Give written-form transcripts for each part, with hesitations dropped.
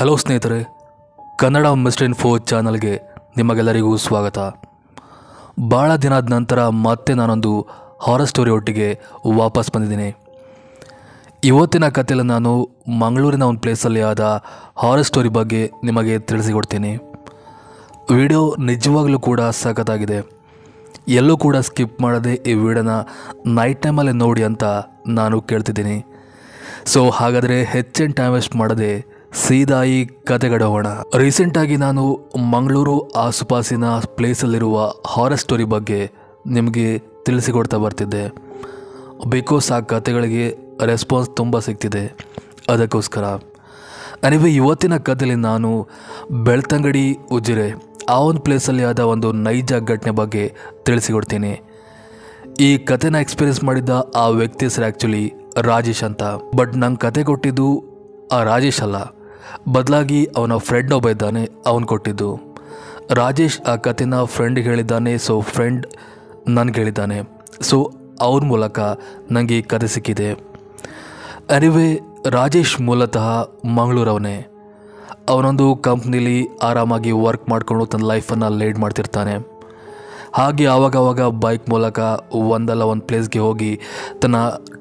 Hello ಸ್ನೇಹಿತರೆ, Kannada mister info ಚಾನಲ್ಗೆ ನಿಮಗೆಲ್ಲರಿಗೂ ಸ್ವಾಗತ. ಭಾಳ ದಿನದ ನಂತರ ಮತ್ತೆ ನಾನೊಂದು ಹಾರರ್ ಸ್ಟೋರಿ ಒಟ್ಟಿಗೆ ವಾಪಸ್ ಬಂದಿದ್ದೀನಿ. ಇವತ್ತಿನ ಕಥೆಯಲ್ಲಿ ನಾನು ಮಂಗಳೂರಿನ ಒಂದು ಪ್ಲೇಸಲ್ಲಿ ಆದ ಹಾರರ್ ಸ್ಟೋರಿ ಬಗ್ಗೆ ನಿಮಗೆ ತಿಳಿಸಿಕೊಡ್ತೀನಿ. ವಿಡಿಯೋ ನಿಜವಾಗ್ಲೂ ಕೂಡ ಸಖತ್ತಾಗಿದೆ. ಎಲ್ಲೂ ಕೂಡ ಸ್ಕಿಪ್ ಮಾಡದೆ ಈ ವಿಡಿಯೋನ ನೈಟ್ ಟೈಮಲ್ಲಿ ನೋಡಿ ಅಂತ ನಾನು ಕೇಳ್ತಿದ್ದೀನಿ. ಸೊ ಹಾಗಾದರೆ ಹೆಚ್ಚಿನ ಟೈಮ್ ವೇಸ್ಟ್ ಮಾಡದೆ ಸೀದಾ ಈ ಕತೆಗಡೆ ಹೋಗೋಣ. ರೀಸೆಂಟಾಗಿ ನಾನು ಮಂಗಳೂರು ಆಸುಪಾಸಿನ ಪ್ಲೇಸಲ್ಲಿರುವ ಹಾರರ್ ಸ್ಟೋರಿ ಬಗ್ಗೆ ನಿಮಗೆ ತಿಳಿಸಿಕೊಡ್ತಾ ಬರ್ತಿದ್ದೆ. ಬಿಕಾಸ್ ಆ ಕತೆಗಳಿಗೆ ರೆಸ್ಪಾನ್ಸ್ ತುಂಬ ಸಿಗ್ತಿದೆ, ಅದಕ್ಕೋಸ್ಕರ. ಅನಿವೆ ಇವತ್ತಿನ ಕಥೆಯಲ್ಲಿ ನಾನು ಬೆಳ್ತಂಗಡಿ ಉಜಿರೆ ಆ ಒಂದು ಪ್ಲೇಸಲ್ಲಿ ಆದ ಒಂದು ನೈಜ ಘಟನೆ ಬಗ್ಗೆ ತಿಳಿಸಿಕೊಡ್ತೀನಿ. ಈ ಕತೆನ ಎಕ್ಸ್ಪೀರಿಯನ್ಸ್ ಮಾಡಿದ್ದ ಆ ವ್ಯಕ್ತಿ ಹೆಸರು ಆ್ಯಕ್ಚುಲಿ ರಾಜೇಶ್ ಅಂತ. ಬಟ್ ನಂಗೆ ಕತೆ ಕೊಟ್ಟಿದ್ದು ಆ ರಾಜೇಶ್ ಅಲ್ಲ, ಬದಲಾಗಿ ಅವನ ಫ್ರೆಂಡ್ ಒಬ್ಬ ಇದ್ದಾನೆ, ಅವನು ಕೊಟ್ಟಿದ್ದು. ರಾಜೇಶ್ ಆ ಕತೆನ ಫ್ರೆಂಡ್ಗೆ ಹೇಳಿದ್ದಾನೆ, ಸೊ ಫ್ರೆಂಡ್ ನನಗೆ ಹೇಳಿದ್ದಾನೆ. ಸೊ ಅವ್ರ ಮೂಲಕ ನನಗೆ ಈ ಕತೆ ಸಿಕ್ಕಿದೆ. ಅನಿವೆ ರಾಜೇಶ್ ಮೂಲತಃ ಮಂಗಳೂರವನೇ. ಅವನೊಂದು ಕಂಪ್ನಿಲಿ ಆರಾಮಾಗಿ ವರ್ಕ್ ಮಾಡಿಕೊಂಡು ತನ್ನ ಲೈಫನ್ನು ಲೀಡ್ ಮಾಡ್ತಿರ್ತಾನೆ. ಹಾಗೆ ಆವಾಗವಾಗ ಬೈಕ್ ಮೂಲಕ ಒಂದಲ್ಲ ಒಂದು ಪ್ಲೇಸ್ಗೆ ಹೋಗಿ ತನ್ನ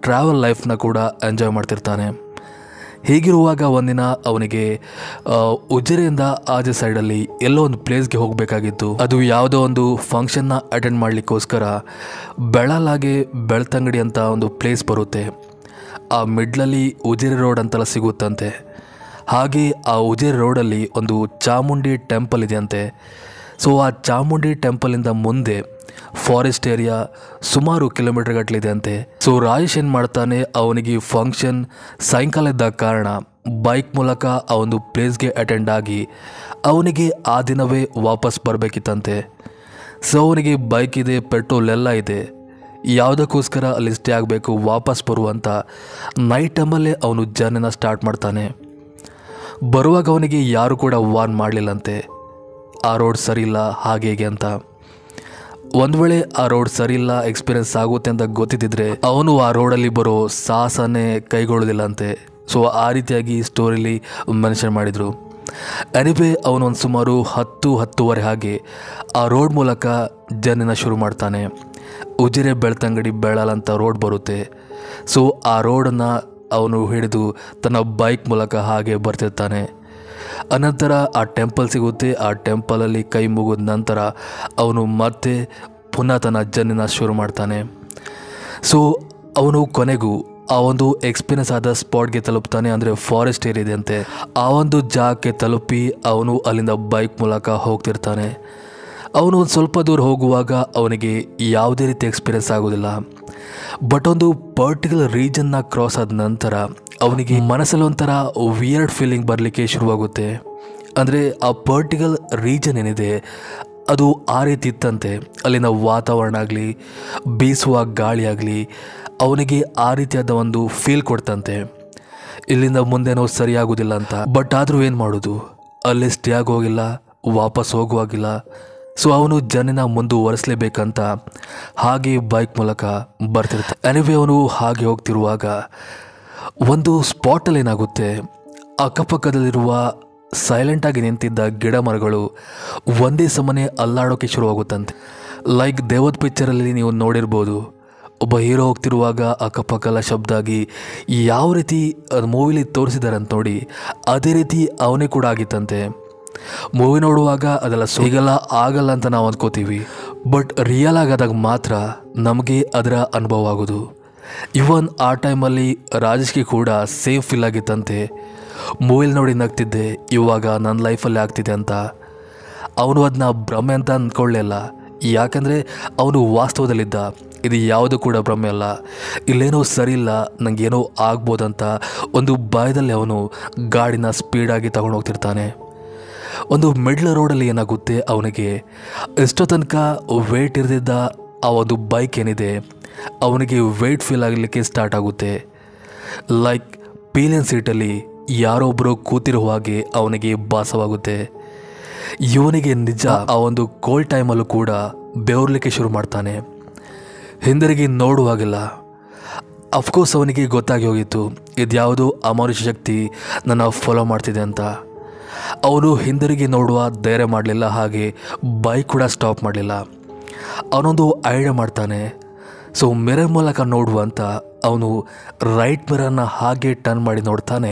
ಟ್ರಾವೆಲ್ ಲೈಫ್ನ ಕೂಡ ಎಂಜಾಯ್ ಮಾಡ್ತಿರ್ತಾನೆ. ಹೀಗಿರುವಾಗ ಒಂದಿನ ಅವನಿಗೆ ಉಜಿರೆಯಿಂದ ಆಚೆ ಸೈಡಲ್ಲಿ ಎಲ್ಲೋ ಒಂದು ಪ್ಲೇಸ್ಗೆ ಹೋಗಬೇಕಾಗಿತ್ತು. ಅದು ಯಾವುದೋ ಒಂದು ಫಂಕ್ಷನ್ನ ಅಟೆಂಡ್ ಮಾಡಲಿಕ್ಕೋಸ್ಕರ ಬೆಳಲಾಗೆ ಬೆಳ್ತಂಗಡಿ ಅಂತ ಒಂದು ಪ್ಲೇಸ್ ಬರುತ್ತೆ. ಆ ಮಿಡ್ಲಲ್ಲಿ ಉಜಿರೆ ರೋಡ್ ಅಂತೆಲ್ಲ ಸಿಗುತ್ತಂತೆ. ಹಾಗೆ ಆ ಉಜಿರೆ ರೋಡಲ್ಲಿ ಒಂದು ಚಾಮುಂಡಿ ಟೆಂಪಲ್ ಇದೆಯಂತೆ. ಸೊ ಆ ಚಾಮುಂಡಿ ಟೆಂಪಲಿಂದ ಮುಂದೆ ಫಾರೆಸ್ಟ್ ಏರಿಯಾ ಸುಮಾರು ಕಿಲೋಮೀಟರ್ ಗಟ್ಟಲಿದೆ ಅಂತೆ. ಸೊ ರಾಜೇಶ್ ಏನು ಮಾಡ್ತಾನೆ, ಅವನಿಗೆ ಫಂಕ್ಷನ್ ಸಾಯಂಕಾಲ ಇದ್ದ ಕಾರಣ ಬೈಕ್ ಮೂಲಕ ಆ ಒಂದು ಪ್ಲೇಸ್ಗೆ ಅಟೆಂಡ್ ಆಗಿ ಅವನಿಗೆ ಆ ದಿನವೇ ವಾಪಸ್ ಬರಬೇಕಿತ್ತಂತೆ. ಸೊ ಅವನಿಗೆ ಬೈಕ್ ಇದೆ, ಪೆಟ್ರೋಲ್ ಎಲ್ಲ ಇದೆ, ಯಾವುದಕ್ಕೋಸ್ಕರ ಅಲ್ಲಿ ಸ್ಟೇ ಆಗಬೇಕು, ವಾಪಸ್ ಬರುವಂಥ ನೈಟ್ ಟೈಮಲ್ಲೇ ಅವನು ಜರ್ನಿನ ಸ್ಟಾರ್ಟ್ ಮಾಡ್ತಾನೆ. ಬರುವಾಗ ಅವನಿಗೆ ಯಾರು ಕೂಡ ವಾರ್ನ್ ಮಾಡಲಿಲ್ಲಂತೆ, ಆ ರೋಡ್ ಸರಿಯಿಲ್ಲ ಹಾಗೆ ಹೀಗೆ ಅಂತ. ಒಂದು ವೇಳೆ ಆ ರೋಡ್ ಸರಿಯಿಲ್ಲ, ಎಕ್ಸ್ಪೀರಿಯನ್ಸ್ ಆಗುತ್ತೆ ಅಂತ ಗೊತ್ತಿದ್ದರೆ ಅವನು ಆ ರೋಡಲ್ಲಿ ಬರೋ ಸಾಹಸನೇ ಕೈಗೊಳ್ಳೋದಿಲ್ಲಂತೆ. ಸೊ ಆ ರೀತಿಯಾಗಿ ಸ್ಟೋರಿಲಿ ಮೆನ್ಷನ್ ಮಾಡಿದರು. ಅನಿವೆ ಅವನೊಂದು ಸುಮಾರು 10-10:30 ಹಾಗೆ ಆ ರೋಡ್ ಮೂಲಕ ಜರ್ನಿನ ಶುರು ಮಾಡ್ತಾನೆ. ಉಜಿರೆ ಬೆಳ್ತಂಗಡಿ ಬೆಳಲ್ ಅಂತ ರೋಡ್ ಬರುತ್ತೆ. ಸೊ ಆ ರೋಡನ್ನು ಅವನು ಹಿಡಿದು ತನ್ನ ಬೈಕ್ ಮೂಲಕ ಹಾಗೆ ಬರ್ತಿರ್ತಾನೆ. ಅನಂತರ ಆ ಟೆಂಪಲ್ ಸಿಗುತ್ತೆ. ಆ ಟೆಂಪಲಲ್ಲಿ ಕೈ ಮುಗಿದ ನಂತರ ಅವನು ಮತ್ತೆ ಪುನಃ ತನ್ನ ಜರ್ನಿನ ಶುರು ಮಾಡ್ತಾನೆ. ಸೊ ಅವನು ಕೊನೆಗೂ ಆ ಒಂದು ಎಕ್ಸ್ಪೀರಿಯನ್ಸ್ ಆದ ಸ್ಪಾಟ್ಗೆ ತಲುಪ್ತಾನೆ. ಅಂದರೆ ಫಾರೆಸ್ಟ್ ಏರಿಯಾ ಇದೆ ಅಂತೆ. ಆ ಒಂದು ಜಾಗಕ್ಕೆ ತಲುಪಿ ಅವನು ಅಲ್ಲಿಂದ ಬೈಕ್ ಮೂಲಕ ಹೋಗ್ತಿರ್ತಾನೆ. ಅವನು ಒಂದು ಸ್ವಲ್ಪ ದೂರ ಹೋಗುವಾಗ ಅವನಿಗೆ ಯಾವುದೇ ರೀತಿ ಎಕ್ಸ್ಪೀರಿಯನ್ಸ್ ಆಗೋದಿಲ್ಲ. ಬಟ್ ಒಂದು ಪರ್ಟಿಕ್ಯುಲರ್ ರೀಜನ್ನ ಕ್ರಾಸ್ ಆದ ನಂತರ ಅವನಿಗೆ ಮನಸ್ಸಲ್ಲಿ ಒಂಥರ ವಿಯರ್ಡ್ ಫೀಲಿಂಗ್ ಬರಲಿಕ್ಕೆ ಶುರುವಾಗುತ್ತೆ. ಅಂದರೆ ಆ ಪರ್ಟಿಕ್ಯುಲರ್ ರೀಜನ್ ಏನಿದೆ ಅದು ಆ ರೀತಿ ಇತ್ತಂತೆ. ಅಲ್ಲಿನ ವಾತಾವರಣ ಆಗಲಿ, ಬೀಸುವ ಗಾಳಿ ಆಗಲಿ ಅವನಿಗೆ ಆ ರೀತಿಯಾದ ಒಂದು ಫೀಲ್ ಕೊಡ್ತಂತೆ. ಇಲ್ಲಿಂದ ಮುಂದೇನೋ ಸರಿಯಾಗೋದಿಲ್ಲ ಅಂತ. ಬಟ್ ಆದರೂ ಏನು ಮಾಡೋದು, ಅಲ್ಲಿ ಸ್ಟೇ ಆಗೋಗಿಲ್ಲ, ವಾಪಸ್ ಹೋಗುವಾಗಿಲ್ಲ. ಸೊ ಅವನು ಜರ್ನಿನ ಮುಂದುವರಿಸಲೇಬೇಕಂತ ಹಾಗೆ ಬೈಕ್ ಮೂಲಕ ಬರ್ತಿರ್ತಾನೆ. ಅನಿವೆ ಅವನು ಹಾಗೆ ಹೋಗ್ತಿರುವಾಗ ಒಂದು ಸ್ಪಾಟಲ್ಲಿ ಏನಾಗುತ್ತೆ, ಅಕ್ಕಪಕ್ಕದಲ್ಲಿರುವ ಸೈಲೆಂಟಾಗಿ ನಿಂತಿದ್ದ ಗಿಡ ಮರಗಳು ಒಂದೇ ಸಮನೆ ಅಲ್ಲಾಡೋಕ್ಕೆ ಶುರುವಾಗುತ್ತಂತೆ. ಲೈಕ್ ದೇವದ ಪಿಕ್ಚರಲ್ಲಿ ನೀವು ನೋಡಿರ್ಬೋದು, ಒಬ್ಬ ಹೀರೋ ಹೋಗ್ತಿರುವಾಗ ಅಕ್ಕಪಕ್ಕಲ್ಲ ಶಬ್ದ ಆಗಿ ಯಾವ ರೀತಿ ಅದು ಮೂವಿಲಿ ತೋರಿಸಿದ್ದಾರೆ ಅಂತ ನೋಡಿ, ಅದೇ ರೀತಿ ಅವನೇ ಕೂಡ ಆಗಿತ್ತಂತೆ. ಮೂವಿ ನೋಡುವಾಗ ಅದೆಲ್ಲ ಆಗಲ್ಲ ಅಂತ ನಾವು ಅಂದ್ಕೋತೀವಿ. ಬಟ್ ರಿಯಲ್ ಆಗಾದಾಗ ಮಾತ್ರ ನಮಗೆ ಅದರ ಅನುಭವ ಆಗೋದು. ಇವನ್ ಆ ಟೈಮಲ್ಲಿ ರಾಜೇಶ್ಗೆ ಕೂಡ ಸೇಫ್ ಫೀಲ್ ಆಗಿತ್ತಂತೆ. ಮೂವಿಲಿ ನೋಡಿ ನಗ್ತಿದ್ದೆ, ಇವಾಗ ನನ್ನ ಲೈಫಲ್ಲಿ ಆಗ್ತಿದೆ ಅಂತ. ಅವನು ಅದನ್ನ ಭ್ರಮೆ ಅಂತ ಅಂದ್ಕೊಳ್ಳಲಿಲ್ಲ. ಯಾಕಂದರೆ ಅವನು ವಾಸ್ತವದಲ್ಲಿದ್ದ. ಇದು ಯಾವುದು ಕೂಡ ಭ್ರಮೆ ಅಲ್ಲ, ಇಲ್ಲೇನೋ ಸರಿ ಇಲ್ಲ, ನನಗೇನೋ ಆಗ್ಬೋದಂತ ಒಂದು ಭಯದಲ್ಲಿ ಅವನು ಗಾಡಿನ ಸ್ಪೀಡಾಗಿ ತಗೊಂಡು ಹೋಗ್ತಿರ್ತಾನೆ. ಒಂದು ಮಿಡ್ಲ್ ರೋಡಲ್ಲಿ ಏನಾಗುತ್ತೆ, ಅವನಿಗೆ ಎಷ್ಟೋ ತನಕ ವೇಟ್ ಇರ್ದಿದ್ದ ಆ ಒಂದು ಬೈಕ್ ಏನಿದೆ ಅವನಿಗೆ ವೇಟ್ ಫೀಲ್ ಆಗಲಿಕ್ಕೆ ಸ್ಟಾರ್ಟ್ ಆಗುತ್ತೆ. ಲೈಕ್ ಪೀಲಿಯನ್ ಸೀಟಲ್ಲಿ ಯಾರೊಬ್ಬರು ಕೂತಿರೋ ಹಾಗೆ ಅವನಿಗೆ ಭಾಸವಾಗುತ್ತೆ. ಇವನಿಗೆ ನಿಜ ಆ ಒಂದು ಕೋಲ್ಡ್ ಟೈಮಲ್ಲೂ ಕೂಡ ಬೆವರ್ಲಿಕ್ಕೆ ಶುರು ಮಾಡ್ತಾನೆ. ಹಿಂದಿರುಗಿ ನೋಡುವಾಗಿಲ್ಲ. ಅಫ್ಕೋರ್ಸ್ ಅವನಿಗೆ ಗೊತ್ತಾಗಿ ಹೋಗಿತ್ತು, ಇದ್ಯಾವುದು ಅಮಾನುಷ ಶಕ್ತಿ ನನ್ನ ಫಾಲೋ ಮಾಡ್ತಿದೆ ಅಂತ. ಅವನು ಹಿಂದಿರುಗಿ ನೋಡುವ ಧೈರ್ಯ ಮಾಡಲಿಲ್ಲ, ಹಾಗೆ ಬೈಕ್ ಕೂಡ ಸ್ಟಾಪ್ ಮಾಡಲಿಲ್ಲ. ಅವನೊಂದು ಐಡಿಯಾ ಮಾಡ್ತಾನೆ. ಸೊ ಮಿರರ್ ಮೂಲಕ ನೋಡುವಂತ ಅವನು ರೈಟ್ ಮಿರರ್ನ ಹಾಗೆ ಟರ್ನ್ ಮಾಡಿ ನೋಡ್ತಾನೆ.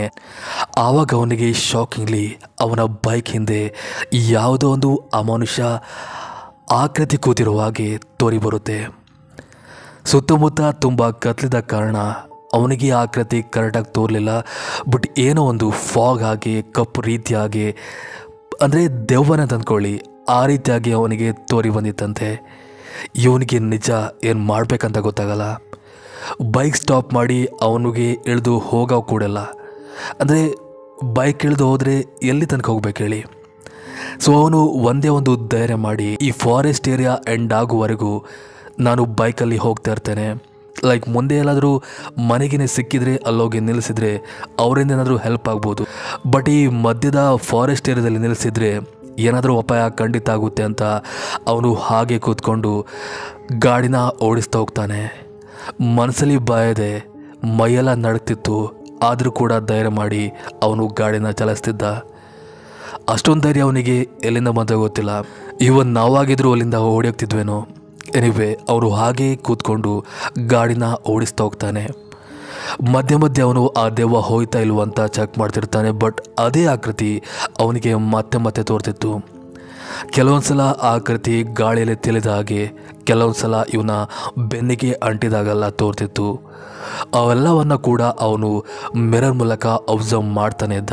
ಆವಾಗ ಅವನಿಗೆ ಶಾಕಿಂಗ್ಲಿ ಅವನ ಬೈಕ್ ಹಿಂದೆ ಯಾವುದೋ ಒಂದು ಅಮಾನುಷ್ಯ ಆಕೃತಿ ಕೂತಿರುವ ಹಾಗೆ ತೋರಿ ಬರುತ್ತೆ. ಸುತ್ತಮುತ್ತ ತುಂಬ ಕತ್ಲಿದ ಕಾರಣ ಅವನಿಗೆ ಆಕೃತಿ ಕರೆಕ್ಟಾಗಿ ತೋರಲಿಲ್ಲ. ಬಟ್ ಏನೋ ಒಂದು ಫಾಗ್ ಆಗಿ ಕಪ್ಪು ರೀತಿಯಾಗಿ, ಅಂದರೆ ದೆವ್ವನ ತಂದ್ಕೊಳ್ಳಿ, ಆ ರೀತಿಯಾಗಿ ಅವನಿಗೆ ತೋರಿ ಬಂದಿತ್ತಂತೆ. ಇವನಿಗೆ ನಿಜ ಏನು ಮಾಡಬೇಕಂತ ಗೊತ್ತಾಗಲ್ಲ. ಬೈಕ್ ಸ್ಟಾಪ್ ಮಾಡಿ ಅವನಿಗೆ ಇಳಿದು ಹೋಗೋ ಕೂಡಲ್ಲ. ಅಂದರೆ ಬೈಕ್ ಇಳಿದು ಹೋದರೆ ಎಲ್ಲಿ ತನಕ ಹೋಗ್ಬೇಕು ಹೇಳಿ. ಸೊ ಅವನು ಒಂದೇ ಒಂದು ಧೈರ್ಯ ಮಾಡಿ ಈ ಫಾರೆಸ್ಟ್ ಏರಿಯಾ ಎಂಡ್ ಆಗುವವರೆಗೂ ನಾನು ಬೈಕಲ್ಲಿ ಹೋಗ್ತಾ ಇರ್ತೇನೆ. ಲೈಕ್ ಮುಂದೆ ಎಲ್ಲಾದರೂ ಮನೆಗೇ ಸಿಕ್ಕಿದರೆ ಅಲ್ಲೋಗಿ ನಿಲ್ಲಿಸಿದರೆ ಅವರಿಂದ ಏನಾದರೂ ಹೆಲ್ಪ್ ಆಗ್ಬೋದು. ಬಟ್ ಈ ಮಧ್ಯದ ಫಾರೆಸ್ಟ್ ಏರಿಯಾದಲ್ಲಿ ನಿಲ್ಲಿಸಿದರೆ ಏನಾದರೂ ಅಪಾಯ ಖಂಡಿತ ಆಗುತ್ತೆ ಅಂತ ಅವನು ಹಾಗೆ ಕೂತ್ಕೊಂಡು ಗಾಡಿನ ಓಡಿಸ್ತಾ ಹೋಗ್ತಾನೆ. ಮನಸ್ಸಲ್ಲಿ ಬಾಯದೆ ಮೈಯೆಲ್ಲ ನಡುತ್ತಿತ್ತು, ಆದರೂ ಕೂಡ ಧೈರ್ಯ ಮಾಡಿ ಅವನು ಗಾಡಿನ ಚಲಿಸ್ತಿದ್ದ. ಅಷ್ಟೊಂದು ಧೈರ್ಯ ಅವನಿಗೆ ಎಲ್ಲಿಂದ ಬಂದ ಗೊತ್ತಿಲ್ಲ. ಇವನ್ ನಾವಾಗಿದ್ರೂ ಅಲ್ಲಿಂದ ಓಡಿಯೋಗ್ತಿದ್ವೇನೋ. ಎನಿವೆ ಅವರು ಹಾಗೇ ಕೂತ್ಕೊಂಡು ಗಾಡಿನ ಓಡಿಸ್ತಾ ಹೋಗ್ತಾನೆ. ಮಧ್ಯೆ ಮಧ್ಯೆ ಅವನು ಆ ದೆವ್ವ ಹೋಯ್ತಾ ಇಲ್ವಂತ ಚೆಕ್ ಮಾಡ್ತಿರ್ತಾನೆ. ಬಟ್ ಅದೇ ಆಕೃತಿ ಅವನಿಗೆ ಮತ್ತೆ ಮತ್ತೆ ತೋರ್ತಿತ್ತು. ಕೆಲವೊಂದು ಸಲ ಆಕೃತಿ ಗಾಳಿಯಲ್ಲಿ ತೇಲಿದ ಹಾಗೆ, ಕೆಲವೊಂದು ಸಲ ಇವನ ಬೆನ್ನಿಗೆ ಅಂಟಿದಾಗೆಲ್ಲ ತೋರ್ತಿತ್ತು. ಅವೆಲ್ಲವನ್ನು ಕೂಡ ಅವನು ಮಿರರ್ ಮೂಲಕ ಅಬ್ಸರ್ವ್ ಮಾಡ್ತಾನೆ ಇದ್ದ.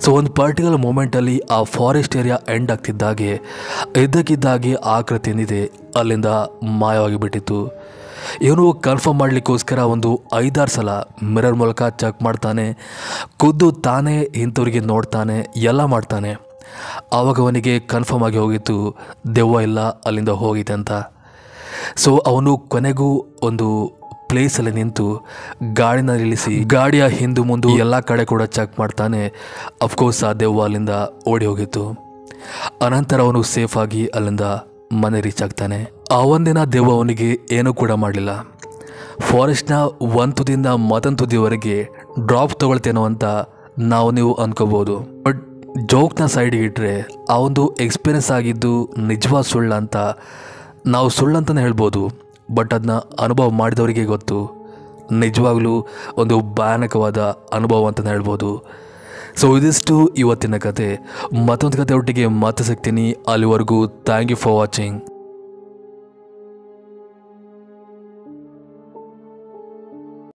ಸೊ ಒಂದು ಪರ್ಟಿಕ್ಯುಲರ್ ಮೂಮೆಂಟಲ್ಲಿ ಆ ಫಾರೆಸ್ಟ್ ಏರಿಯಾ ಎಂಡ್ ಆಗ್ತಿದ್ದಾಗೆ ಇದ್ದಕ್ಕಿದ್ದಾಗೆ ಆಕೃತಿ ಏನಿದೆ ಅಲ್ಲಿಂದ ಮಾಯವಾಗಿ ಬಿಟ್ಟಿತ್ತು. ಇವನು ಕನ್ಫರ್ಮ್ ಮಾಡಲಿಕ್ಕೋಸ್ಕರ ಒಂದು 5-6 ಸಲ ಮಿರರ್ ಮೂಲಕ ಚೆಕ್ ಮಾಡ್ತಾನೆ. ಖುದ್ದು ತಾನೇ ಇಂಥವ್ರಿಗೆ ನೋಡ್ತಾನೆ, ಎಲ್ಲ ಮಾಡ್ತಾನೆ. ಆವಾಗ ಅವನಿಗೆ ಕನ್ಫರ್ಮ್ ಆಗಿ ಹೋಗಿತ್ತು ದೆವ್ವ ಇಲ್ಲ, ಅಲ್ಲಿಂದ ಹೋಗಿದೆ ಅಂತ. ಸೊ ಅವನು ಕೊನೆಗೂ ಒಂದು ಪ್ಲೇಸಲ್ಲಿ ನಿಂತು ಗಾಡಿನ ನಿಲ್ಲಿಸಿ ಗಾಡಿಯ ಹಿಂದು ಮುಂದೆ ಎಲ್ಲ ಕಡೆ ಕೂಡ ಚೆಕ್ ಮಾಡ್ತಾನೆ. ಅಫ್ಕೋರ್ಸ್ ಆ ದೆವ್ವ ಅಲ್ಲಿಂದ ಓಡಿ ಹೋಗಿತ್ತು. ಅನಂತರ ಅವನು ಸೇಫಾಗಿ ಅಲ್ಲಿಂದ ಮನೆ ರೀಚ್ ಆಗ್ತಾನೆ. ಆ ಒಂದಿನ ದೆವ್ವ ಅವನಿಗೆ ಏನೂ ಕೂಡ ಮಾಡಲಿಲ್ಲ. ಫಾರೆಸ್ಟ್ನ ಒಂದು ತುದಿಯಿಂದ ಮತ್ತೊಂದು ತುದಿವರೆಗೆ ಡ್ರಾಪ್ ತೊಗೊಳ್ತೇನೋ ಅಂತ ನೀವು ಅನ್ಕೋಬೋದು. ಬಟ್ ಜೋಕ್ನ ಸೈಡಿಗೆ ಇಟ್ಟರೆ ಆ ಒಂದು ಎಕ್ಸ್ಪೀರಿಯನ್ಸ್ ಆಗಿದ್ದು ನಿಜವಾದ ಸುಳ್ಳು ಅಂತ ನಾವು ಸುಳ್ಳಂತಲೇ ಹೇಳ್ಬೋದು. ಬಟ್ ಅದನ್ನ ಅನುಭವ ಮಾಡಿದವರಿಗೆ ಗೊತ್ತು, ನಿಜವಾಗ್ಲೂ ಒಂದು ಭಯಾನಕವಾದ ಅನುಭವ ಅಂತಲೇ ಹೇಳ್ಬೋದು. ಸೊ ಇದಿಷ್ಟು ಇವತ್ತಿನ ಕತೆ. ಮತ್ತೊಂದು ಕತೆ ಒಟ್ಟಿಗೆ ಮತ್ತೆ ಸಿಗ್ತೀನಿ. ಅಲ್ಲಿವರೆಗೂ ಥ್ಯಾಂಕ್ ಯು ಫಾರ್ ವಾಚಿಂಗ್.